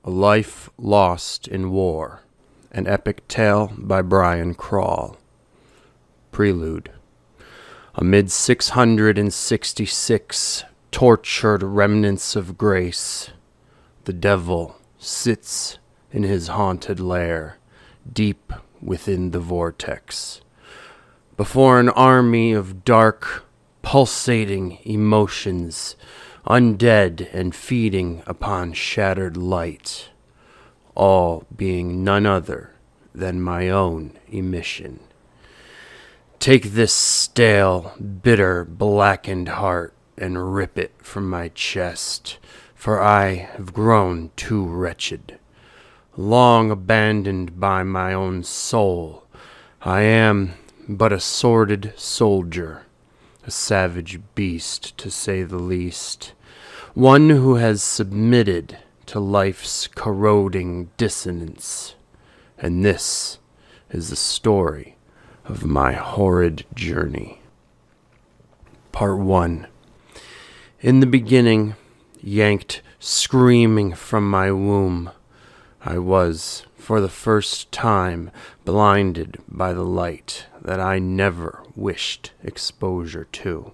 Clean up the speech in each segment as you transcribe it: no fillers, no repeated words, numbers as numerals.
A Life Lost in War, an epic tale by Brian Crawl. Prelude. Amid 666 tortured remnants of grace, the devil sits in his haunted lair, deep within the vortex. Before an army of dark, pulsating emotions, undead and feeding upon shattered light, all being none other than my own emission. Take this stale, bitter, blackened heart and rip it from my chest, for I have grown too wretched. Long abandoned by my own soul, I am but a sordid soldier, a savage beast, to say the least, one who has submitted to life's corroding dissonance. And this is the story of my horrid journey. Part 1. In the beginning, yanked screaming from my womb, I was, for the first time, blinded by the light that I never wished exposure to.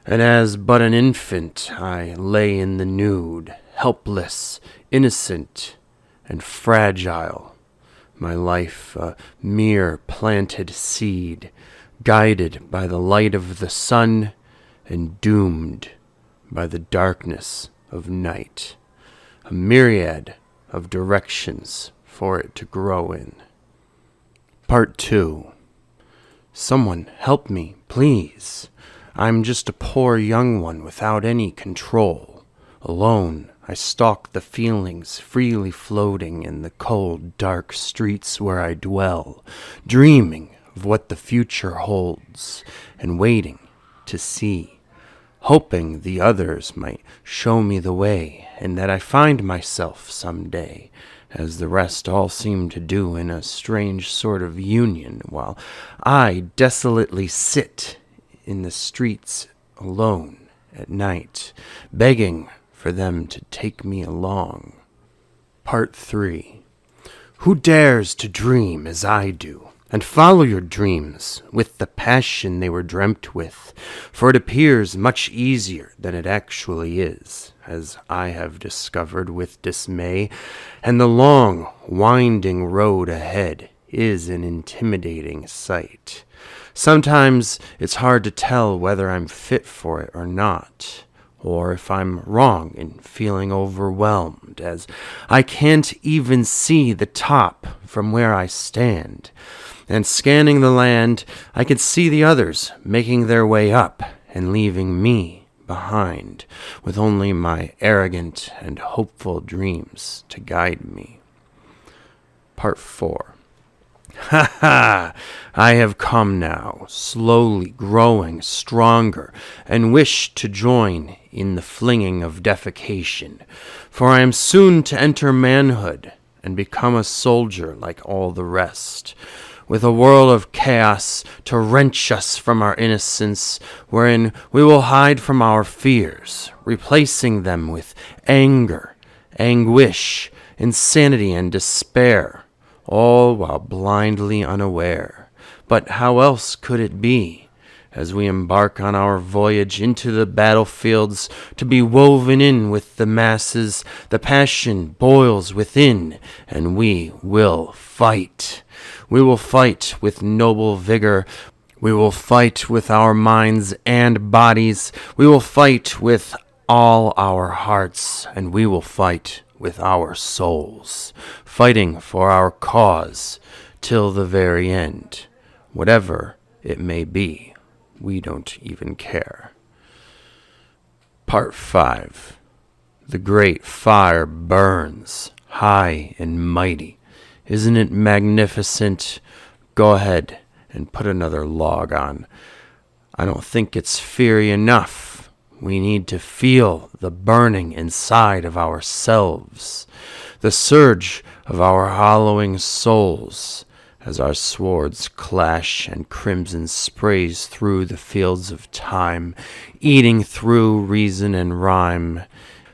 And as but an infant, I lay in the nude, helpless, innocent, and fragile, my life a mere planted seed, guided by the light of the sun and doomed by the darkness of night, a myriad of directions for it to grow in. Part 2. Someone help me, please. I'm just a poor young one without any control. Alone, I stalk the feelings freely floating in the cold, dark streets where I dwell, dreaming of what the future holds and waiting to see, hoping the others might show me the way and that I find myself someday, as the rest all seem to do, in a strange sort of union, while I desolately sit in the streets alone at night, begging for them to take me along. Part 3. Who dares to dream as I do, and follow your dreams with the passion they were dreamt with, for it appears much easier than it actually is, as I have discovered with dismay, and the long, winding road ahead is an intimidating sight. Sometimes it's hard to tell whether I'm fit for it or not, or if I'm wrong in feeling overwhelmed, as I can't even see the top from where I stand. And scanning the land, I can see the others making their way up and leaving me behind, with only my arrogant and hopeful dreams to guide me. Part 4. Ha ha! I have come now, slowly growing stronger, and wish to join in the flinging of defecation, for I am soon to enter manhood and become a soldier like all the rest, with a whirl of chaos to wrench us from our innocence, wherein we will hide from our fears, replacing them with anger, anguish, insanity, and despair, all while blindly unaware. But how else could it be, as we embark on our voyage into the battlefields to be woven in with the masses? The passion boils within, and we will fight. We will fight with noble vigor. We will fight with our minds and bodies. We will fight with all our hearts, and we will fight with our souls, fighting for our cause till the very end. Whatever it may be, we don't even care. Part 5. The great fire burns, high and mighty. Isn't it magnificent? Go ahead and put another log on. I don't think it's fiery enough. We need to feel the burning inside of ourselves, the surge of our hollowing souls, as our swords clash and crimson sprays through the fields of time, eating through reason and rhyme.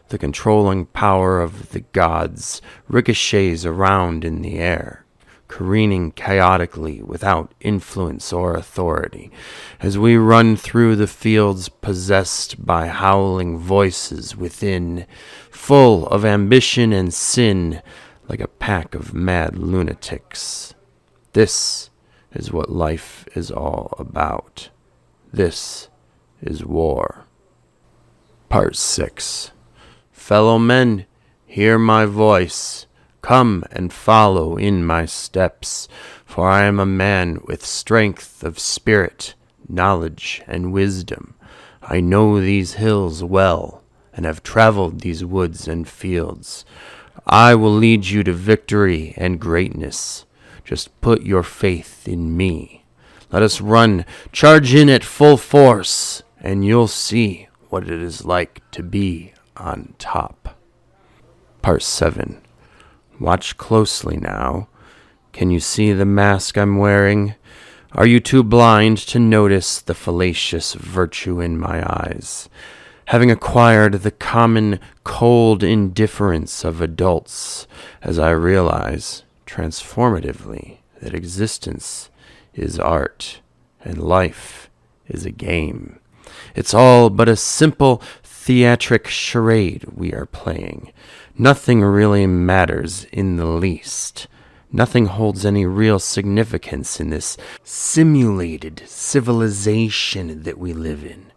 The controlling power of the gods ricochets around in the air, careening chaotically without influence or authority, as we run through the fields possessed by howling voices within, full of ambition and sin, like a pack of mad lunatics. This is what life is all about. This is war. Part 6. Fellow men, hear my voice. Come and follow in my steps, for I am a man with strength of spirit, knowledge, and wisdom. I know these hills well, and have traveled these woods and fields. I will lead you to victory and greatness. Just put your faith in me. Let us run, charge in at full force, and you'll see what it is like to be on top. Part 7. Watch closely now. Can you see the mask I'm wearing? Are you too blind to notice the fallacious virtue in my eyes? Having acquired the common cold indifference of adults, as I realize, transformatively, that existence is art and life is a game. It's all but a simple theatric charade we are playing. Nothing really matters in the least. Nothing holds any real significance in this simulated civilization that we live in.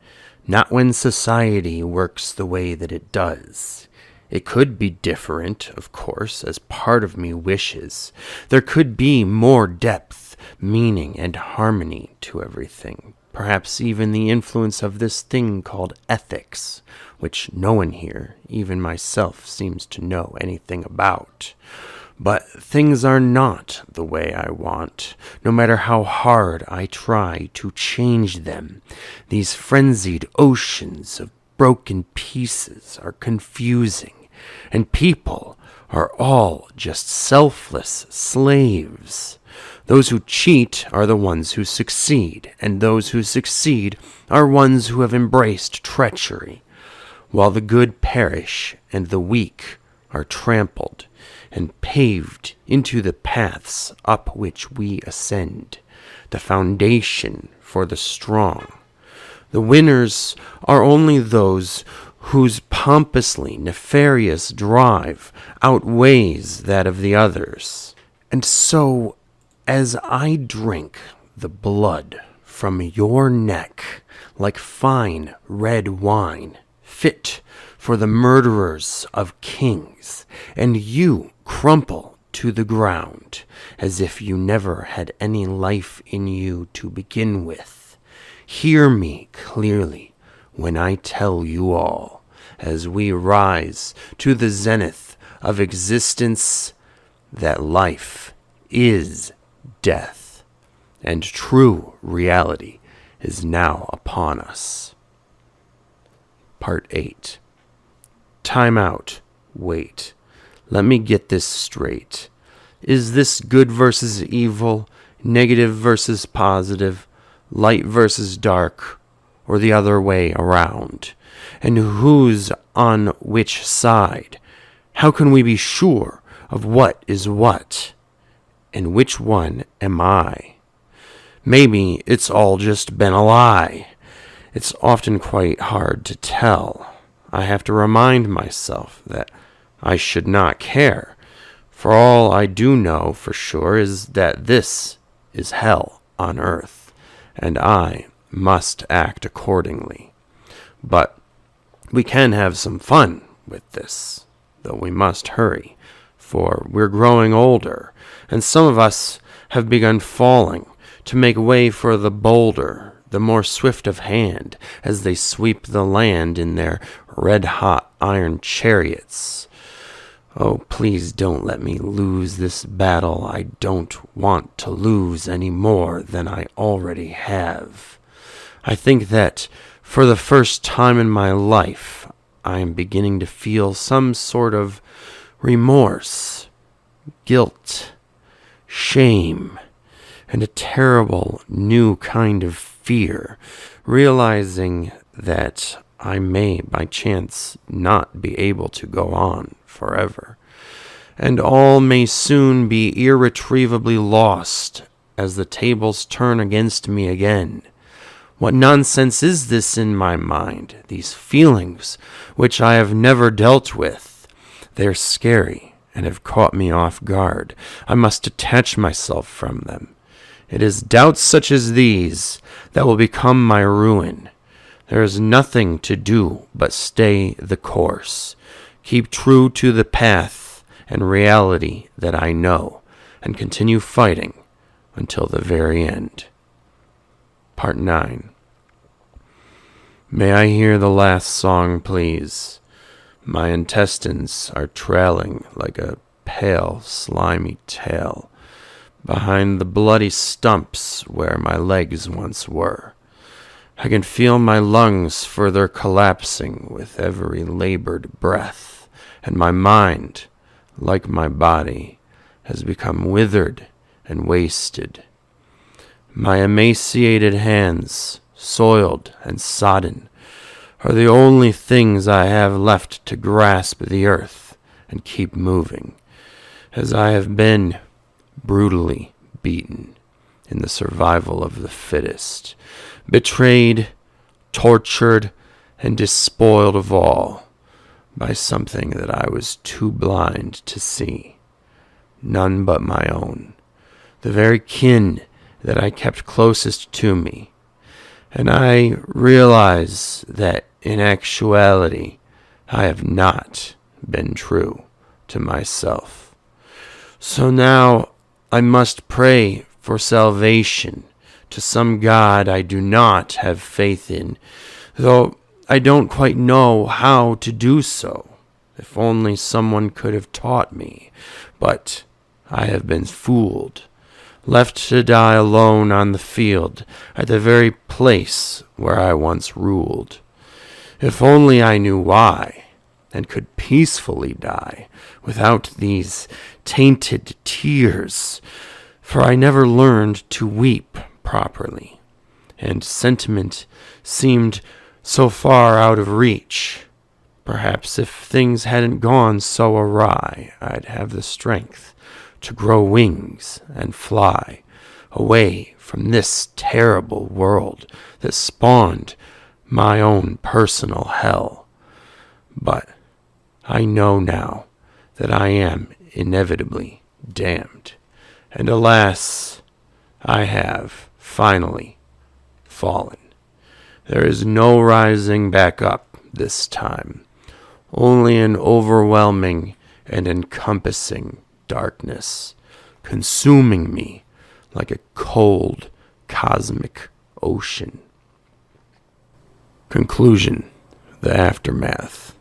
Not when society works the way that it does. It could be different, of course, as part of me wishes. There could be more depth, meaning, and harmony to everything. Perhaps even the influence of this thing called ethics, which no one here, even myself, seems to know anything about. But things are not the way I want, no matter how hard I try to change them. These frenzied oceans of broken pieces are confusing, and people are all just selfless slaves. Those who cheat are the ones who succeed, and those who succeed are ones who have embraced treachery, while the good perish and the weak are trampled and paved into the paths up which we ascend, the foundation for the strong. The winners are only those whose pompously nefarious drive outweighs that of the others. And so, as I drink the blood from your neck like fine red wine, fit for the murderers of kings, and you crumple to the ground as if you never had any life in you to begin with, hear me clearly when I tell you all, as we rise to the zenith of existence, that life is death, and true reality is now upon us. Part 8. Time out. Wait. Let me get this straight. Is this good versus evil, negative versus positive, light versus dark, or the other way around? And who's on which side? How can we be sure of what is what? And which one am I? Maybe it's all just been a lie. It's often quite hard to tell. I have to remind myself that I should not care, for all I do know for sure is that this is hell on earth, and I must act accordingly. But we can have some fun with this, though we must hurry, for we're growing older, and some of us have begun falling to make way for the bolder, the more swift of hand, as they sweep the land in their red-hot iron chariots. Oh, please don't let me lose this battle I don't want to lose any more than I already have. I think that, for the first time in my life, I am beginning to feel some sort of remorse, guilt, shame, and a terrible new kind of fear, realizing that I may, by chance, not be able to go on forever, and all may soon be irretrievably lost as the tables turn against me again. What nonsense is this in my mind, these feelings which I have never dealt with? They're scary and have caught me off guard. I must detach myself from them. It is doubts such as these that will become my ruin. There is nothing to do but stay the course, keep true to the path and reality that I know, and continue fighting until the very end. Part 9. May I hear the last song, please? My intestines are trailing like a pale, slimy tail behind the bloody stumps where my legs once were. I can feel my lungs further collapsing with every labored breath, and my mind, like my body, has become withered and wasted. My emaciated hands, soiled and sodden, are the only things I have left to grasp the earth and keep moving, as I have been brutally beaten in the survival of the fittest, betrayed, tortured, and despoiled of all by something that I was too blind to see. None but my own, the very kin that I kept closest to me. And I realize that in actuality I have not been true to myself. So now I must pray for salvation to some God I do not have faith in, though I don't quite know how to do so. If only someone could have taught me. But I have been fooled, left to die alone on the field at the very place where I once ruled. If only I knew why, and could peacefully die without these tainted tears, for I never learned to weep properly, and sentiment seemed so far out of reach. Perhaps if things hadn't gone so awry, I'd have the strength to grow wings and fly away from this terrible world that spawned my own personal hell. But I know now that I am inevitably damned, and alas, I have finally fallen. There is no rising back up this time, only an overwhelming and encompassing darkness, consuming me like a cold cosmic ocean. Conclusion. The aftermath.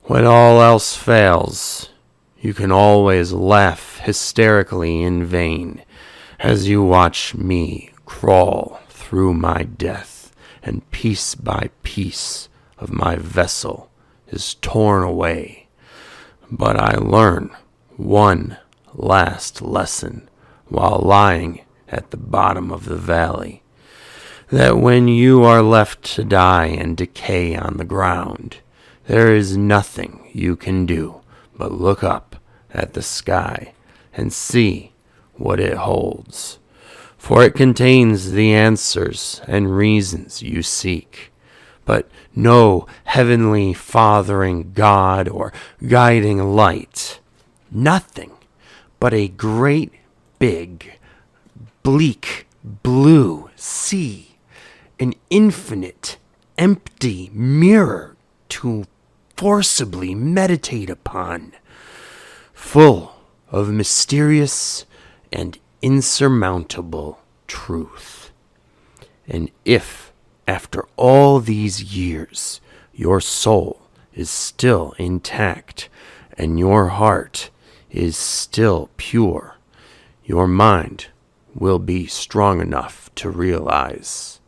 When all else fails, you can always laugh hysterically in vain as you watch me crawl through my death, and piece by piece of my vessel is torn away. But I learn one last lesson while lying at the bottom of the valley, that when you are left to die and decay on the ground, there is nothing you can do but look up at the sky and see what it holds, for it contains the answers and reasons you seek, but no heavenly fathering God or guiding light. Nothing but a great big, bleak, blue sea, an infinite, empty mirror to forcibly meditate upon, full of mysterious and insurmountable truth. And if, after all these years, your soul is still intact and your heart is still pure, your mind will be strong enough to realize,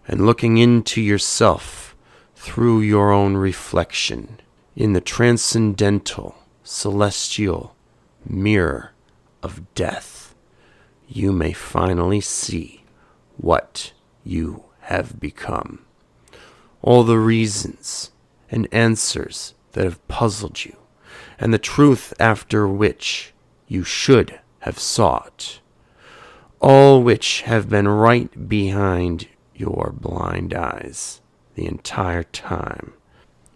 and looking into yourself through your own reflection in the transcendental, celestial mirror of death, you may finally see what you have become. all the reasons and answers that have puzzled you, and the truth after which you should have sought, all which have been right behind your blind eyes the entire time,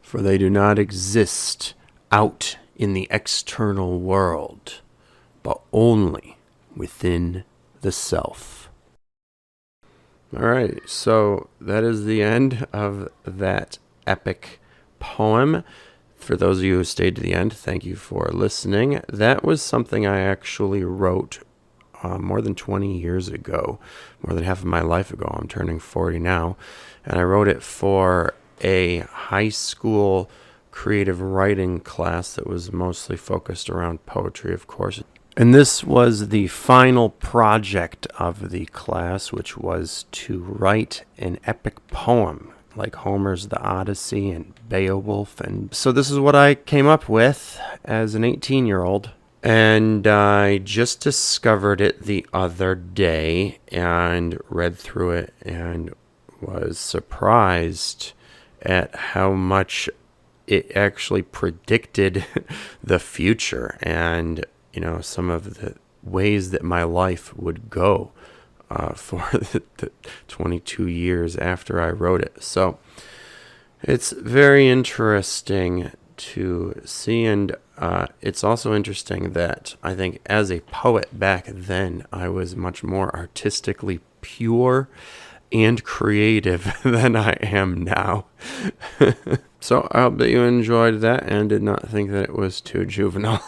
for they do not exist out in the external world, but only within the self. All right, so that is the end of that epic poem. For those of you who stayed to the end, thank you for listening. That was something I actually wrote more than 20 years ago, more than half of my life ago. I'm turning 40 now, and I wrote it for a high school creative writing class that was mostly focused around poetry, of course. And this was the final project of the class, which was to write an epic poem like Homer's The Odyssey and Beowulf. And so this is what I came up with as an 18-year-old. And I just discovered it the other day and read through it and was surprised at how much it actually predicted the future and, you know, some of the ways that my life would go for the 22 years after I wrote it. So it's very interesting to see, and it's also interesting that I think as a poet back then, I was much more artistically pure and creative than I am now. So I hope that you enjoyed that and did not think that it was too juvenile.